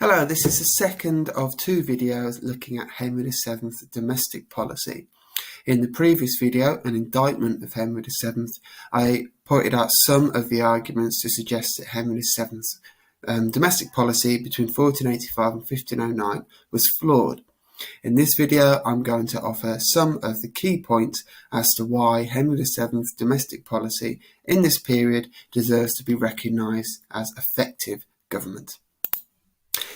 Hello, this is the second of two videos looking at Henry VII's domestic policy. In the previous video, an indictment of Henry VII, I pointed out some of the arguments to suggest that Henry VII's domestic policy between 1485 and 1509 was flawed. In this video, I'm going to offer some of the key points as to why Henry VII's domestic policy in this period deserves to be recognised as effective government.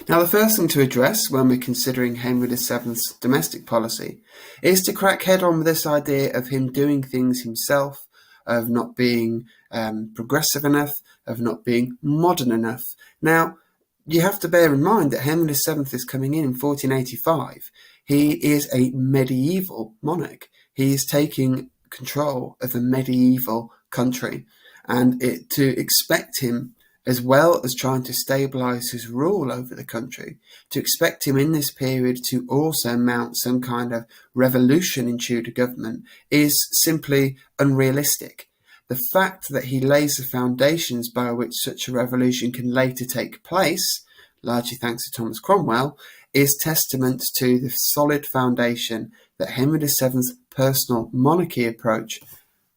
Now, the first thing to address when we're considering Henry VII's domestic policy is to crack head on with this idea of him doing things himself, of not being progressive enough, of not being modern enough. Now, you have to bear in mind that Henry VII is coming in 1485. He is a medieval monarch. He is taking control of a medieval country, and to expect him, as well as trying to stabilise his rule over the country, to expect him in this period to also mount some kind of revolution in Tudor government is simply unrealistic. The fact that he lays the foundations by which such a revolution can later take place, largely thanks to Thomas Cromwell, is testament to the solid foundation that Henry VII's personal monarchy approach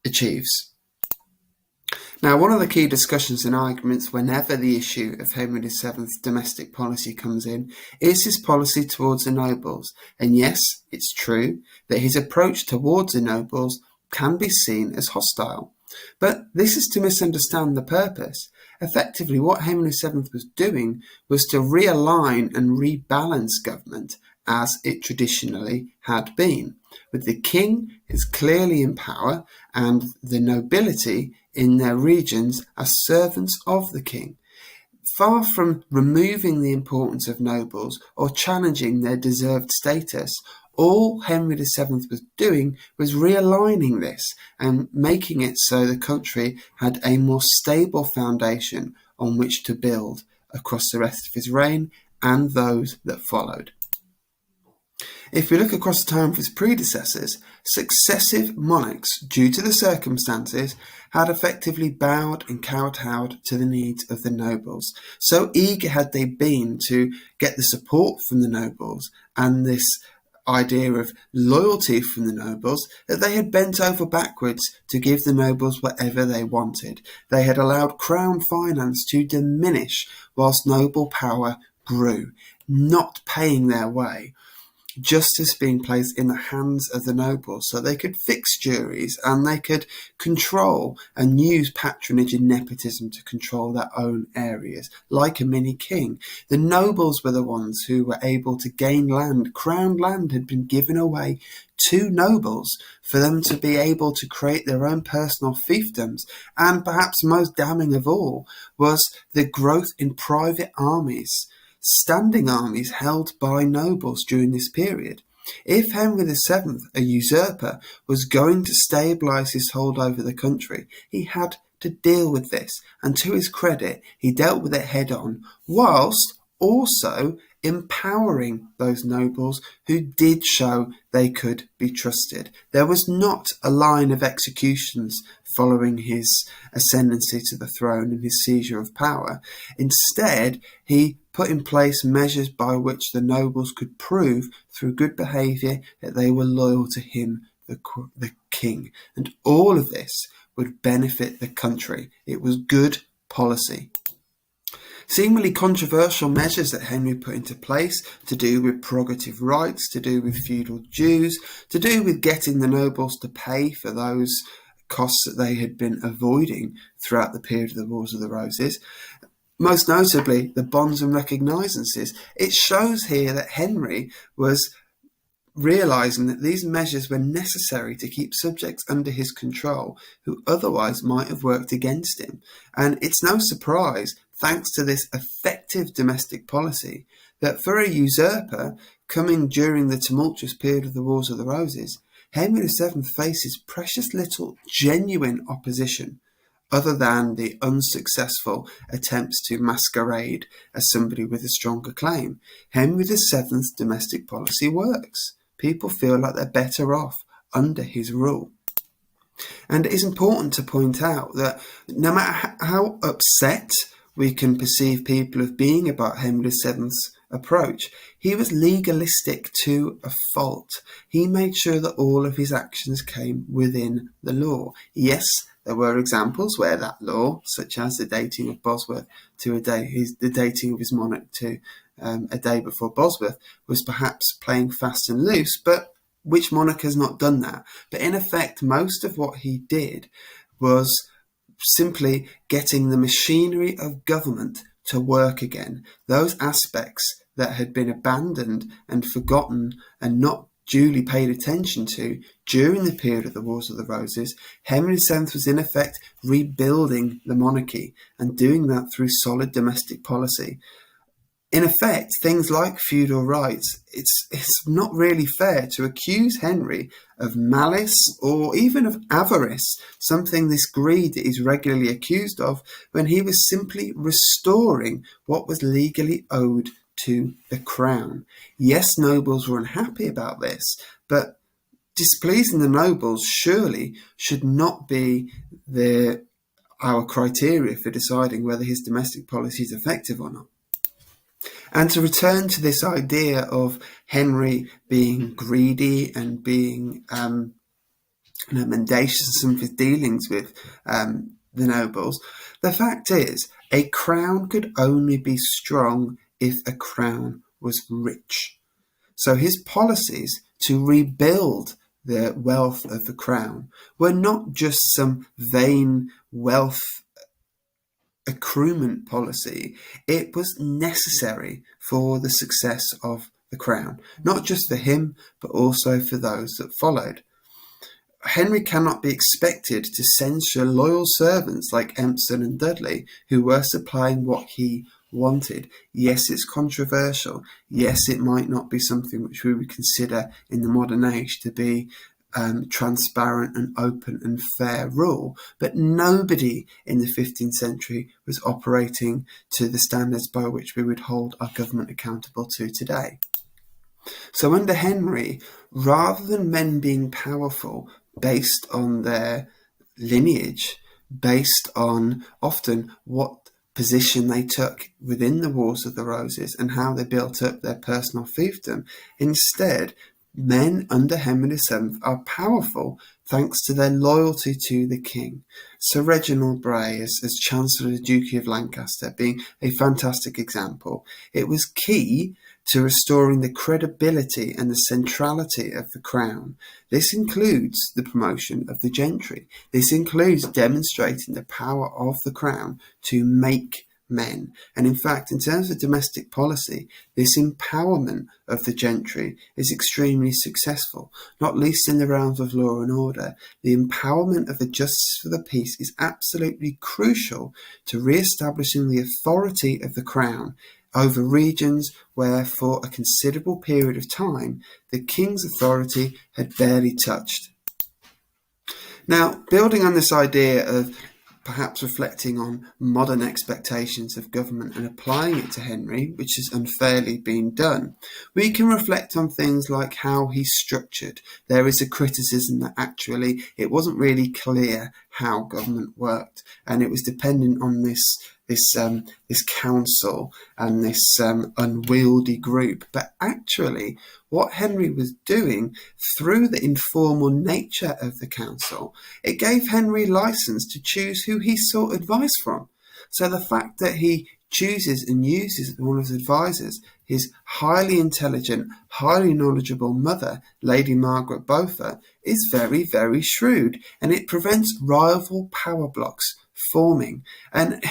achieves. Now, one of the key discussions and arguments whenever the issue of Henry VII's domestic policy comes in is his policy towards the nobles. And yes, it's true that his approach towards the nobles can be seen as hostile. But this is to misunderstand the purpose. Effectively, what Henry VII was doing was to realign and rebalance government as it traditionally had been, with the king is clearly in power and the nobility in their regions as servants of the king. Far from removing the importance of nobles or challenging their deserved status, all Henry VII was doing was realigning this and making it so the country had a more stable foundation on which to build across the rest of his reign and those that followed. If we look across the time of his predecessors, successive monarchs, due to the circumstances, had effectively bowed and kowtowed to the needs of the nobles. So eager had they been to get the support from the nobles and this idea of loyalty from the nobles that they had bent over backwards to give the nobles whatever they wanted. They had allowed crown finance to diminish whilst noble power grew, not paying their way. Justice being placed in the hands of the nobles so they could fix juries and they could control and use patronage and nepotism to control their own areas, like a mini king. The nobles were the ones who were able to gain land. Crown land had been given away to nobles for them to be able to create their own personal fiefdoms, and perhaps most damning of all was the growth in private armies. Standing armies held by nobles during this period. If Henry VII, a usurper, was going to stabilise his hold over the country, he had to deal with this, and to his credit, he dealt with it head on, whilst also empowering those nobles who did show they could be trusted. There was not a line of executions following his ascendancy to the throne and his seizure of power. Instead, he put in place measures by which the nobles could prove through good behaviour that they were loyal to him, the king. And all of this would benefit the country. It was good policy. Seemingly controversial measures that Henry put into place to do with prerogative rights, to do with feudal dues, to do with getting the nobles to pay for those costs that they had been avoiding throughout the period of the Wars of the Roses. Most notably, the bonds and recognisances. It shows here that Henry was realising that these measures were necessary to keep subjects under his control who otherwise might have worked against him. And it's no surprise, thanks to this effective domestic policy, that for a usurper coming during the tumultuous period of the Wars of the Roses, Henry VII faces precious little genuine opposition, other than the unsuccessful attempts to masquerade as somebody with a stronger claim. Henry VII's domestic policy works. People feel like they're better off under his rule. And it is important to point out that no matter how upset we can perceive people of being about Henry VII's approach. He was legalistic to a fault. He made sure that all of his actions came within the law. Yes, there were examples where that law, such as the dating of Bosworth to the dating of his monarch to a day before Bosworth, was perhaps playing fast and loose, but which monarch has not done that? But in effect, most of what he did was simply getting the machinery of government to work again. Those aspects that had been abandoned and forgotten and not duly paid attention to during the period of the Wars of the Roses, Henry VII was in effect rebuilding the monarchy and doing that through solid domestic policy. In effect, things like feudal rights, it's not really fair to accuse Henry of malice or even of avarice, something this greed is regularly accused of, when he was simply restoring what was legally owed to the crown. Yes, nobles were unhappy about this, but displeasing the nobles surely should not be our criteria for deciding whether his domestic policy is effective or not. And to return to this idea of Henry being greedy and being mendacious in some of his dealings with the nobles, the fact is, a crown could only be strong if a crown was rich. So his policies to rebuild the wealth of the crown were not just some vain wealth accruement policy. It was necessary for the success of the crown, not just for him, but also for those that followed. Henry cannot be expected to censure loyal servants like Empson and Dudley, who were supplying what he wanted. Yes, it's controversial. Yes, it might not be something which we would consider in the modern age to be transparent and open and fair rule, but nobody in the 15th century was operating to the standards by which we would hold our government accountable to today. So under Henry, rather than men being powerful based on their lineage, based on often what position they took within the Wars of the Roses and how they built up their personal fiefdom, instead men under Henry VII are powerful thanks to their loyalty to the king. Sir Reginald Bray, as Chancellor of the Duchy of Lancaster, being a fantastic example. It was key to restoring the credibility and the centrality of the crown. This includes the promotion of the gentry. This includes demonstrating the power of the crown to make men. And in fact, in terms of domestic policy, this empowerment of the gentry is extremely successful, not least in the realms of law and order. The empowerment of the justice for the peace is absolutely crucial to re-establishing the authority of the crown over regions where for a considerable period of time the king's authority had barely touched. Now, building on this idea of perhaps reflecting on modern expectations of government and applying it to Henry, which has unfairly been done, we can reflect on things like how he's structured. There is a criticism that actually it wasn't really clear how government worked, and it was dependent on this council and this unwieldy group. But actually, what Henry was doing through the informal nature of the council, it gave Henry license to choose who he sought advice from. So the fact that he chooses and uses one of his advisors, his highly intelligent, highly knowledgeable mother, Lady Margaret Beaufort, is very, very shrewd, and it prevents rival power blocks forming. And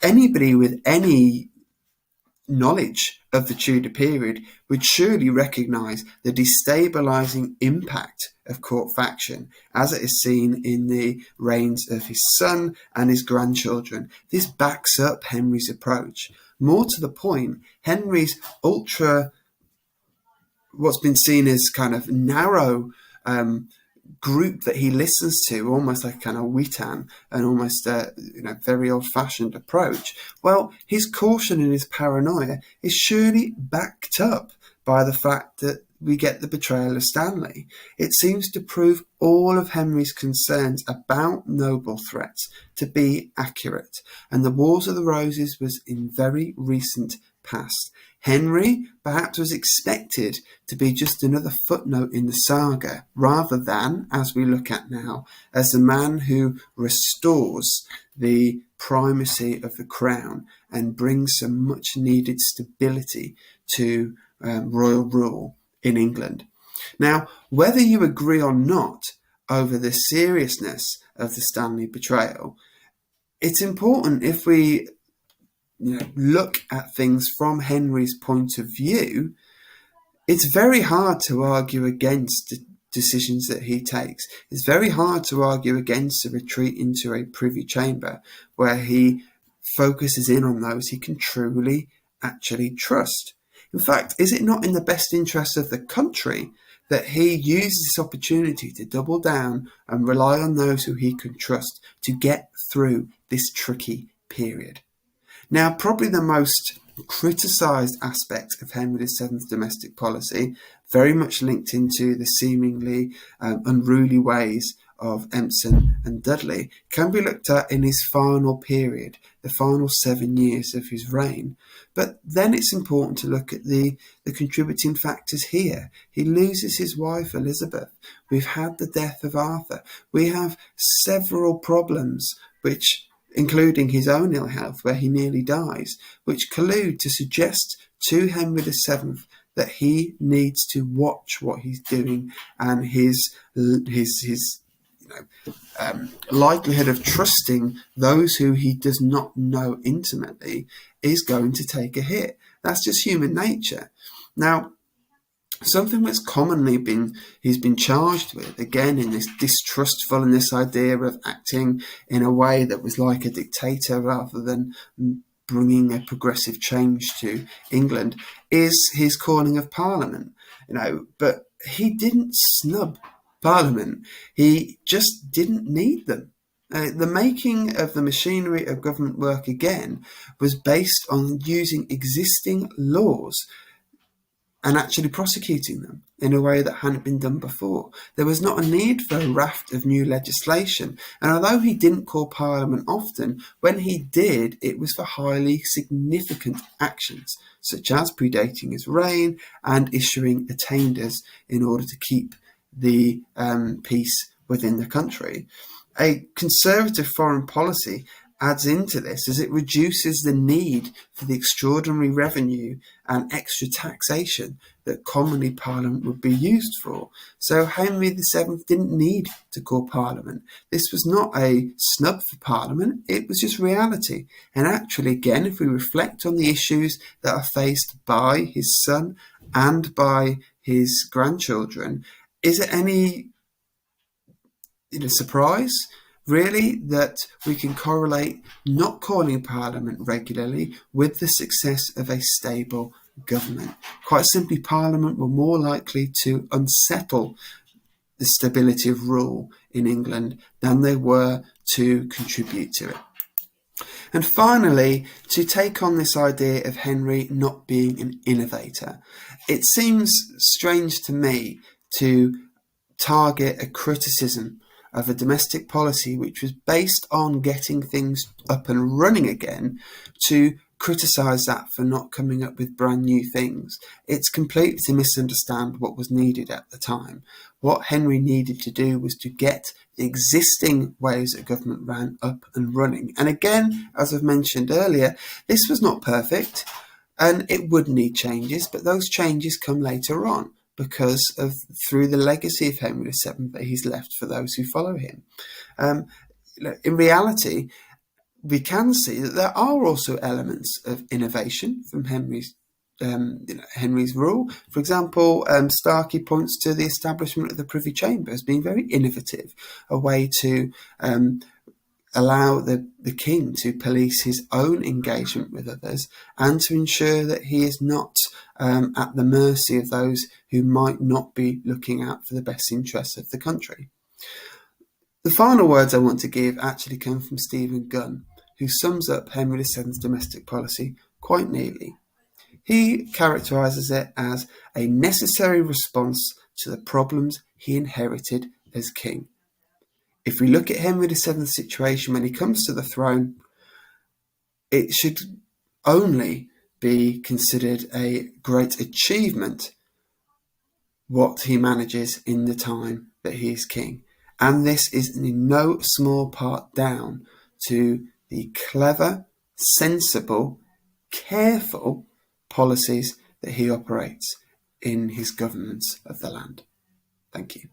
anybody with any knowledge of the Tudor period would surely recognise the destabilising impact of court faction as it is seen in the reigns of his son and his grandchildren. This backs up Henry's approach. More to the point, Henry's what's been seen as kind of narrow group that he listens to, almost like kind of Witan, and almost very old-fashioned approach. Well, his caution and his paranoia is surely backed up by the fact that we get the betrayal of Stanley. It seems to prove all of Henry's concerns about noble threats to be accurate, and the Wars of the Roses was in very recent past. Henry perhaps was expected to be just another footnote in the saga, rather than, as we look at now, as the man who restores the primacy of the crown and brings some much needed stability to royal rule in England. Now, whether you agree or not over the seriousness of the Stanley betrayal, it's important, if we look at things from Henry's point of view, it's very hard to argue against the decisions that he takes. It's very hard to argue against a retreat into a privy chamber where he focuses in on those he can truly actually trust. In fact, is it not in the best interest of the country that he uses this opportunity to double down and rely on those who he can trust to get through this tricky period? Now, probably the most criticised aspect of Henry VII's domestic policy, very much linked into the seemingly unruly ways of Empson and Dudley, can be looked at in his final period, the final 7 years of his reign. But then it's important to look at the contributing factors here. He loses his wife Elizabeth. We've had the death of Arthur. We have several problems which, including his own ill health, where he nearly dies, which collude to suggest to Henry VII that he needs to watch what he's doing, and his likelihood of trusting those who he does not know intimately is going to take a hit. That's just human nature. Now, something that's commonly he's been charged with, again, in this distrustful and this idea of acting in a way that was like a dictator rather than bringing a progressive change to England, is his calling of Parliament. But he didn't snub Parliament. He just didn't need them. The making of the machinery of government work again was based on using existing laws and actually prosecuting them in a way that hadn't been done before. There was not a need for a raft of new legislation, and although he didn't call Parliament often, when he did, it was for highly significant actions, such as predating his reign and issuing attainders in order to keep the peace within the country. A conservative foreign policy adds into this as it reduces the need for the extraordinary revenue and extra taxation that commonly Parliament would be used for. So Henry VII didn't need to call Parliament. This was not a snub for Parliament, it was just reality. And actually, again, if we reflect on the issues that are faced by his son and by his grandchildren, is it any surprise, really, that we can correlate not calling Parliament regularly with the success of a stable government? Quite simply, Parliament were more likely to unsettle the stability of rule in England than they were to contribute to it. And finally, to take on this idea of Henry not being an innovator, it seems strange to me to target a criticism of a domestic policy which was based on getting things up and running again, to criticise that for not coming up with brand new things. It's completely to misunderstand what was needed at the time. What Henry needed to do was to get the existing ways that government ran up and running. And again, as I've mentioned earlier, this was not perfect and it would need changes, but those changes come later on, because of through the legacy of Henry VII that he's left for those who follow him. In reality, we can see that there are also elements of innovation from Henry's rule. For example, Starkey points to the establishment of the Privy Chamber as being very innovative, a way to allow the king to police his own engagement with others and to ensure that he is not at the mercy of those who might not be looking out for the best interests of the country. The final words I want to give actually come from Stephen Gunn, who sums up Henry VII's domestic policy quite neatly. He characterises it as a necessary response to the problems he inherited as king. If we look at Henry VII's situation when he comes to the throne, it should only be considered a great achievement what he manages in the time that he is king. And this is in no small part down to the clever, sensible, careful policies that he operates in his governance of the land. Thank you.